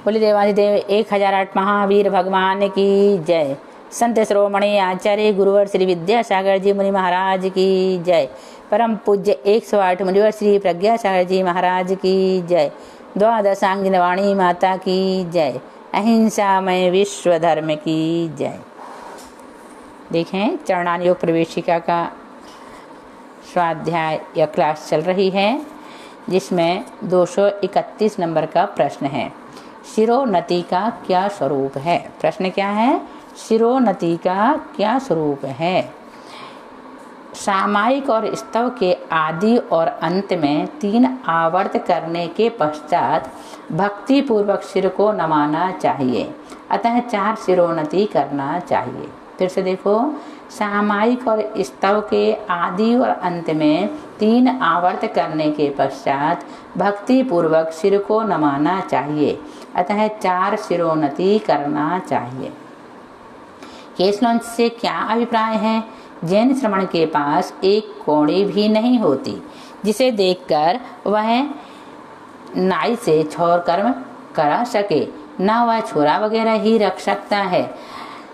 बोले देवाधिदेव 1008 महावीर भगवान की जय। संत श्रोमणी आचार्य गुरुवर श्री विद्यासागर जी मुनि महाराज की जय। परम पूज्य 108 मुनिवर श्री प्रज्ञासागर जी महाराज की जय। द्वादशांगिन वाणी माता की जय। अहिंसामय विश्व धर्म की जय। देखें, चरणान योग प्रवेशिका का स्वाध्याय या क्लास चल रही है, जिसमें 231 नंबर का प्रश्न है, शिरोन्नति का क्या स्वरूप है। प्रश्न क्या है? शिरोन्नति का क्या स्वरूप है। सामायिक और स्तव के आदि और अंत में 3 आवर्त करने के पश्चात भक्ति पूर्वक सिर को नमाना चाहिए, अतः 4 शिरोन्नति करना चाहिए। फिर से देखो, सामायिक और स्तव के आदि और अंत में 3 आवर्त करने के पश्चात भक्ति पूर्वक सिर को नमाना चाहिए, अतः 4 शिरोन्नति करना चाहिए। केशलोंच से क्या अभिप्राय है? जैन श्रमण के पास एक कौड़ी भी नहीं होती, जिसे देखकर वह नाई से छौर कर्म करा सके, न वह छोरा वगैरह ही रख सकता है।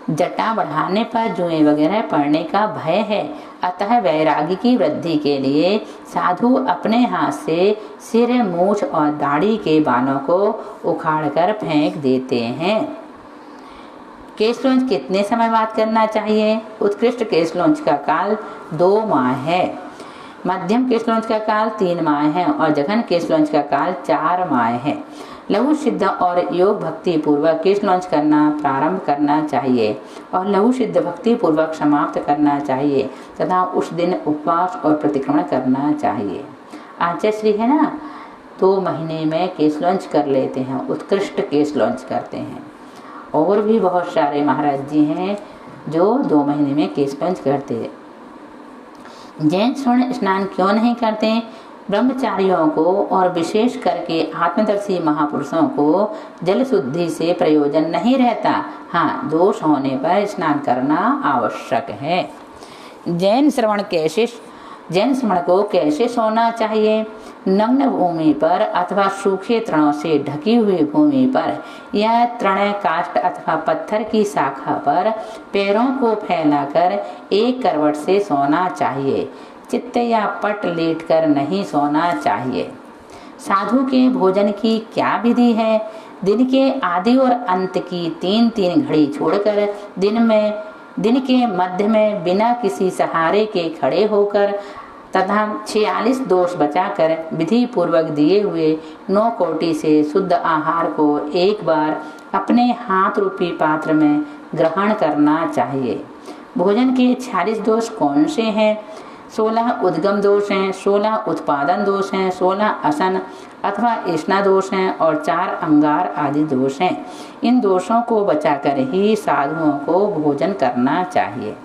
जटा बढ़ाने पर जुएं वगैरह पड़ने का भय है, अतः वैरागी की वृद्धि के लिए साधु अपने हाथ से सिर, मूछ और दाढ़ी के बालों को उखाड़कर फेंक देते हैं। केशलोंच कितने समय बाद करना चाहिए? उत्कृष्ट केशलोंच का काल 2 माह है, मध्यम केशलोंच का काल 3 माह है और जघन केशलोंच का काल 4 माह है। लघु सिद्ध और योग भक्ति पूर्वक केशलोंच करना प्रारंभ करना चाहिए और लघु सिद्ध भक्ति पूर्वक समाप्त करना चाहिए तथा उस दिन उपवास और प्रतिक्रमण करना चाहिए। आचार्य है ना, 2 महीने में केशलोंच कर लेते हैं, उत्कृष्ट केशलोंच करते हैं। और भी बहुत सारे महाराज जी हैं जो 2 महीने में केशलोंच करते हैं। जैन स्वर्ण स्नान क्यों नहीं करते? ब्रह्मचारियों को और विशेष करके आत्मदर्शी महापुरुषों को जल शुद्धि से प्रयोजन नहीं रहता। हाँ, दोष होने पर स्नान करना आवश्यक है। जैन श्रवण को कैसे सोना चाहिए? नग्न भूमि पर अथवा सूखे तृणों से ढकी हुई भूमि पर या तृण काष्ठ अथवा पत्थर की शाखा पर पैरों को फैलाकर एक करवट से सोना चाहिए। चित्त या पट लेटकर नहीं सोना चाहिए। साधु के भोजन की क्या विधि है? दिन के आदि और अंत की 3-3 घड़ी छोड़कर दिन के मध्य में बिना किसी सहारे के खड़े होकर तथा 46 दोष बचाकर विधि पूर्वक दिए हुए 9 कोटि से शुद्ध आहार को एक बार अपने हाथ रूपी पात्र में ग्रहण करना चाहिए। भोजन के 46 दोष कौन से हैं? 16 उद्गम दोष हैं, 16 उत्पादन दोष हैं, 16 असन अथवा ऐष्णा दोष हैं और 4 अंगार आदि दोष हैं। इन दोषों को बचाकर ही साधुओं को भोजन करना चाहिए।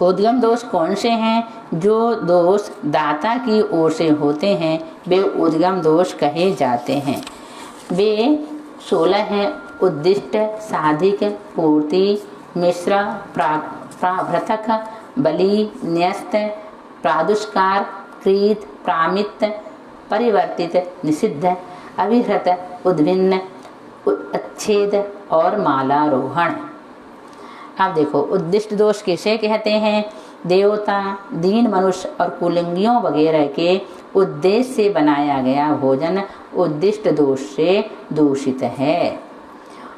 उद्गम दोष कौन से हैं? जो दोष दाता की ओर से होते हैं वे उद्गम दोष कहे जाते हैं। वे 16 हैं: उद्दिष्ट, साधिक, पूर्ति, मिश्र, प्राभृतक, बलि, न्यस्त, प्रादुष्कार, क्रीत, प्रामित, परिवर्तित, निषिद्ध, अभिहृत, उद्भिन्न, अच्छेद और मालारोहण। अब देखो, उद्दिष्ट दोष किसे कहते हैं? देवता, दीन मनुष्य और कुलिंगियों वगैरह के उद्देश्य से बनाया गया भोजन उद्दिष्ट दोष से दूषित है।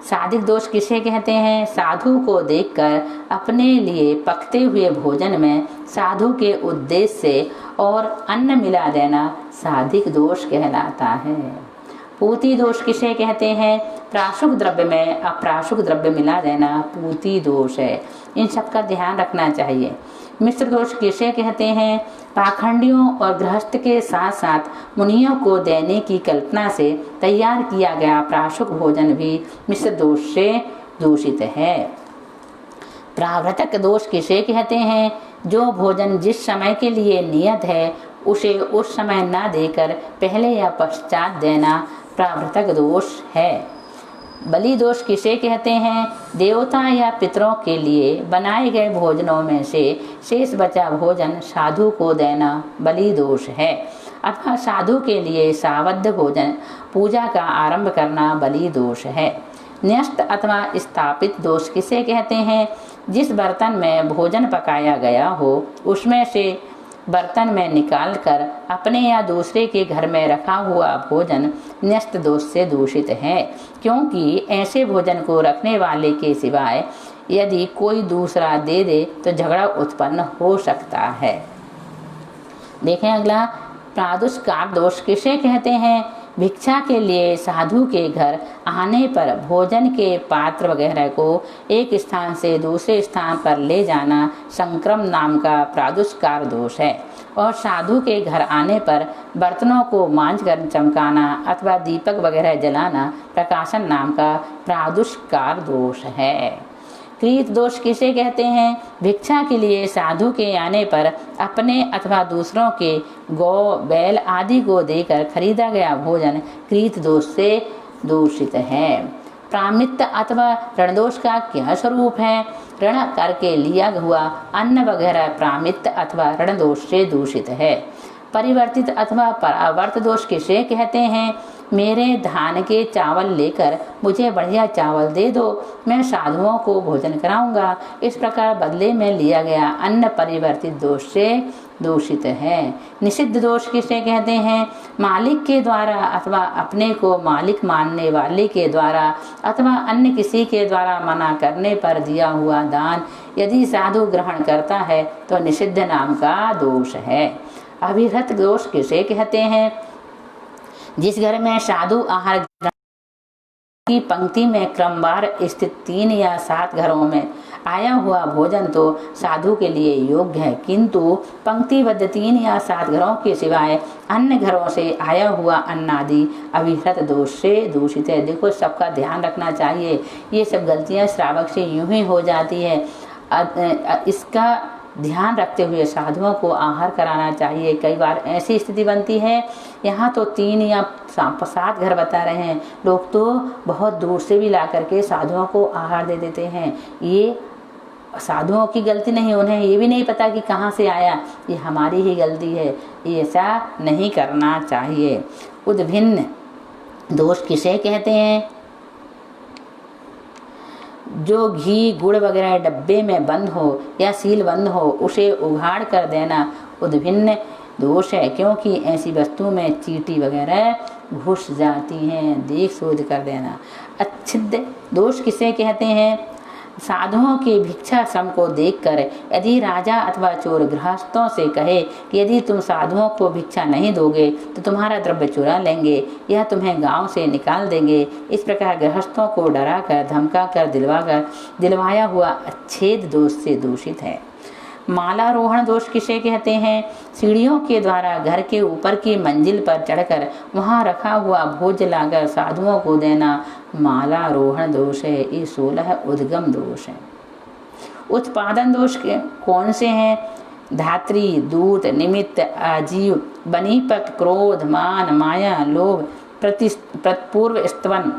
साधिक दोष किसे कहते हैं? साधु को देखकर अपने लिए पकते हुए भोजन में साधु के उद्देश्य से और अन्न मिला देना साधिक दोष कहलाता है। पूती दोष किसे कहते हैं? प्राशुक द्रव्य में अप्राशुक द्रव्य मिला देना पूती दोष है। इन सब का ध्यान रखना चाहिए। मिश्र दोष किसे कहते हैं? पाखंडियों और गृहस्थ के साथ साथ मुनियों को देने की कल्पना से तैयार किया गया प्राशुक भोजन भी मिश्र दोष से दूषित है। प्रावृतक दोष किसे कहते हैं? जो भोजन जिस समय के लिए नियत है उसे उस समय न देकर पहले या पश्चात देना प्रावृतक दोष है। बलि दोष किसे कहते हैं? देवता या पितरों के लिए बनाए गए भोजनों में से शेष बचा भोजन साधु को देना बलि दोष है। अथवा साधु के लिए सावध भोजन पूजा का आरंभ करना बलि दोष है। न्यस्त अथवा स्थापित दोष किसे कहते हैं? जिस बर्तन में भोजन पकाया गया हो उसमें से बर्तन में निकालकर अपने या दूसरे के घर में रखा हुआ भोजन न्यस्त दोष से दूषित है, क्योंकि ऐसे भोजन को रखने वाले के सिवाय यदि कोई दूसरा दे दे तो झगड़ा उत्पन्न हो सकता है। देखें अगला, प्रादुष्कार दोष किसे कहते हैं? भिक्षा के लिए साधु के घर आने पर भोजन के पात्र वगैरह को एक स्थान से दूसरे स्थान पर ले जाना संक्रम नाम का प्रादुष्कार दोष है, और साधु के घर आने पर बर्तनों को मांझ कर चमकाना अथवा दीपक वगैरह जलाना प्रकाशन नाम का प्रादुष्कार दोष है। क्रीत दोष किसे कहते हैं? भिक्षा के लिए साधु के आने पर अपने अथवा दूसरों के गौ बैल आदि को देकर खरीदा गया भोजन क्रीत दोष से दूषित है। प्रामित अथवा ऋण दोष का क्या स्वरूप है? ऋण करके लिया हुआ अन्न वगैरह प्रामित अथवा ऋण दोष से दूषित है। परिवर्तित अथवा परावर्त दोष किसे कहते हैं? मेरे धान के चावल लेकर मुझे बढ़िया चावल दे दो, मैं साधुओं को भोजन कराऊंगा। इस प्रकार बदले में लिया गया अन्न परिवर्तित दोष से दूषित है। निषिद्ध दोष किसे कहते हैं? मालिक के द्वारा अथवा अपने को मालिक मानने वाले के द्वारा अथवा अन्य किसी के द्वारा मना करने पर दिया हुआ दान यदि साधु ग्रहण करता है तो निषिद्ध नाम का दोष है। अभिरत दोष किसे कहते हैं? जिस घर में साधु आहार की पंक्ति में क्रमवार स्थित 3 या 7 घरों में आया हुआ भोजन तो साधु के लिए योग्य है, किंतु पंक्तिबद्ध 3 या 7 घरों के सिवाय अन्य घरों से आया हुआ अन्न आदि अभिरत दोष से दूषित है। देखो, सबका ध्यान रखना चाहिए, ये सब गलतियां श्रावक से यूं ही हो जाती है। इसका ध्यान रखते हुए साधुओं को आहार कराना चाहिए। कई बार ऐसी स्थिति बनती है, यहाँ तो 3 या 7 घर बता रहे हैं, लोग तो बहुत दूर से भी ला करके साधुओं को आहार दे देते हैं। ये साधुओं की गलती नहीं, उन्हें ये भी नहीं पता कि कहाँ से आया, ये हमारी ही गलती है। ये ऐसा नहीं करना चाहिए। उद्भिन्न दोष किसे कहते हैं? जो घी गुड़ वगैरह डब्बे में बंद हो या सील बंद हो उसे उघाड़ कर देना उद्भिन्न दोष है, क्योंकि ऐसी वस्तु में चींटी वगैरह घुस जाती हैं। देख शोध कर देना। अच्छिद्ध दोष किसे कहते हैं? साधुओं के भिक्षा श्रम को देखकर यदि राजा अथवा चोर गृहस्थों से कहे कि यदि तुम साधुओं को भिक्षा नहीं दोगे तो तुम्हारा द्रव्य चुरा लेंगे या तुम्हें गांव से निकाल देंगे, इस प्रकार गृहस्थों को डरा कर धमका कर दिलवाया हुआ अच्छेद दोष से दूषित है। मालारोहण दोष किसे कहते हैं? सीढ़ियों के द्वारा घर के ऊपर की मंजिल पर चढ़कर वहां रखा हुआ भोज लाकर साधुओं को देना मालारोहण दोष है। ये 16 उद्गम दोष है। उत्पादन दोष के कौन से हैं? धात्री, दूत, निमित्त, आजीव, बनीपक, क्रोध, मान, माया, लोभ, पूर्व स्तवन,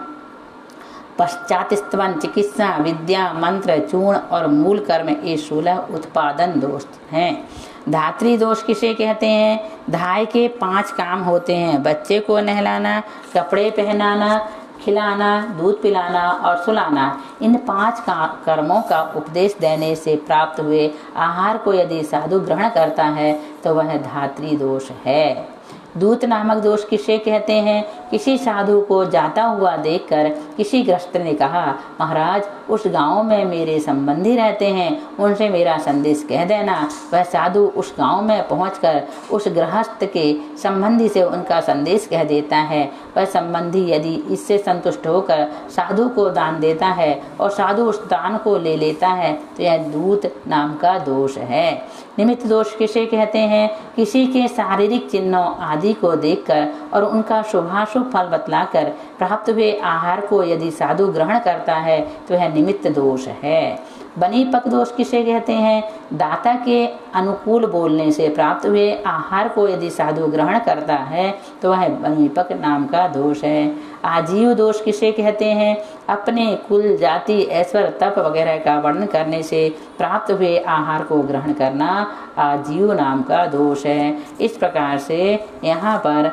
पश्चात स्तवन, चिकित्सा, विद्या, मंत्र, चूर्ण और मूल कर्म, ये 16 उत्पादन दोष हैं। धात्री दोष किसे कहते हैं? धाय के 5 काम होते हैं: बच्चे को नहलाना, कपड़े पहनाना, खिलाना, दूध पिलाना और सुलाना। इन 5 कर्मों का उपदेश देने से प्राप्त हुए आहार को यदि साधु ग्रहण करता है तो वह धात्री दोष है। दूत नामक दोष किसे कहते हैं? किसी साधु को जाता हुआ देखकर किसी गृहस्थ ने कहा, महाराज उस गांव में मेरे संबंधी रहते हैं, उनसे मेरा संदेश कह देना। वह साधु उस गांव में पहुंचकर उस गृहस्थ के संबंधी से उनका संदेश कह देता है। वह संबंधी यदि इससे संतुष्ट होकर साधु को दान देता है और साधु उस दान को ले लेता है तो यह दूत नाम का दोष है। निमित्त दोष किसे कहते हैं? किसी के शारीरिक चिन्हों आदि को देखकर और उनका शुभाशुभ फल बतलाकर प्राप्त हुए आहार को यदि साधु ग्रहण करता है तो यह निमित्त दोष है। बनीपक दोष किसे कहते हैं? दाता के अनुकूल बोलने से प्राप्त हुए आहार को यदि साधु ग्रहण करता है तो वह बनीपक नाम का दोष है। आजीव दोष किसे कहते हैं? अपने कुल, जाति, ऐश्वर्य, तप वगैरह का वर्णन करने से प्राप्त हुए आहार को ग्रहण करना आजीव नाम का दोष है। इस प्रकार से यहाँ पर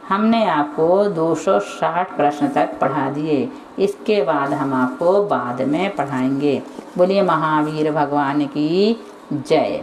हमने आपको 260 प्रश्न तक पढ़ा दिए। इसके बाद हम आपको बाद में पढ़ाएंगे। बोलिए महावीर भगवान की जय।